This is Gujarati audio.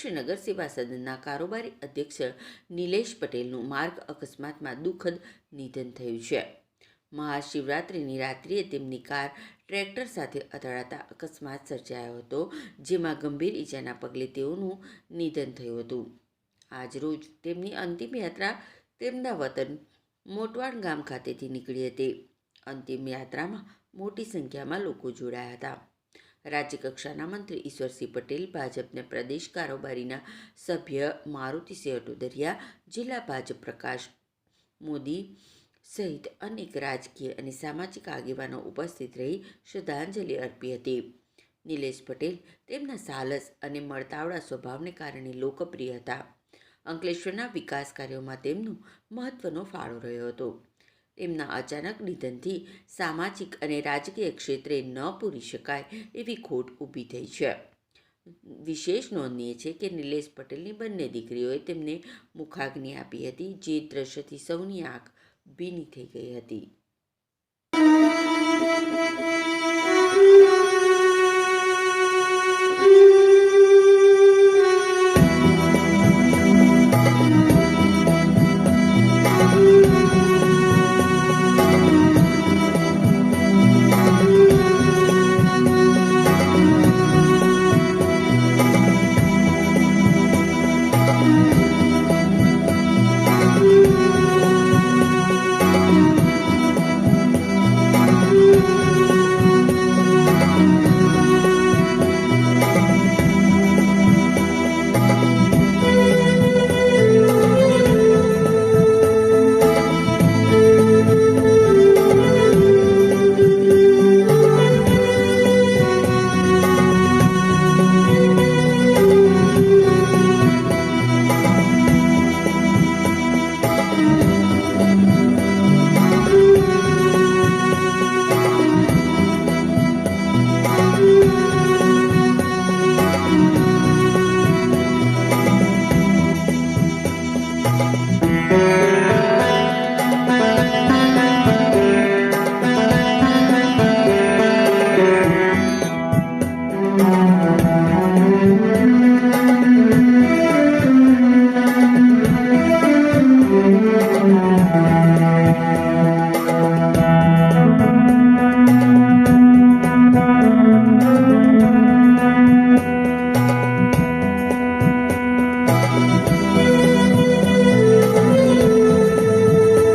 કૃષ્ણનગર સેવા સદનના કારોબારી અધ્યક્ષ નિલેશ પટેલનું માર્ગ અકસ્માતમાં દુઃખદ નિધન થયું છે. મહાશિવરાત્રિની રાત્રિએ તેમની કાર ટ્રેક્ટર સાથે અથડાતા અકસ્માત સર્જાયો હતો, જેમાં ગંભીર ઈજાના પગલે તેઓનું નિધન થયું હતું. આજરોજ તેમની અંતિમ યાત્રા તેમના વતન મોટવાડ ગામ ખાતેથી નીકળી હતી. અંતિમ યાત્રામાં મોટી સંખ્યામાં લોકો જોડાયા હતા. રાજ્યકક્ષાના મંત્રી ઈશ્વરસિંહ પટેલ, ભાજપના પ્રદેશ કારોબારીના સભ્ય મારુતિસિંહ અટોદરિયા, જિલ્લા ભાજપ પ્રકાશ મોદી સહિત અનેક રાજકીય અને સામાજિક આગેવાનો ઉપસ્થિત રહી શ્રદ્ધાંજલિ અર્પી હતી. નિલેશ પટેલ તેમના સાહસ અને મળતાવડા સ્વભાવને કારણે લોકપ્રિય હતા. અંકલેશ્વરના વિકાસ કાર્યોમાં તેમનો મહત્વનો ફાળો રહ્યો હતો. તેમના અચાનક નિધનથી સામાજિક અને રાજકીય ક્ષેત્રે ન પૂરી શકાય એવી ખોટ ઊભી થઈ છે. વિશેષ નોંધનીય છે કે નિલેશ પટેલની બંને દીકરીઓએ તેમને મુખાગ્નિ આપી હતી, જે દ્રશ્યથી સૌની આંખ ભીની થઈ ગઈ હતી.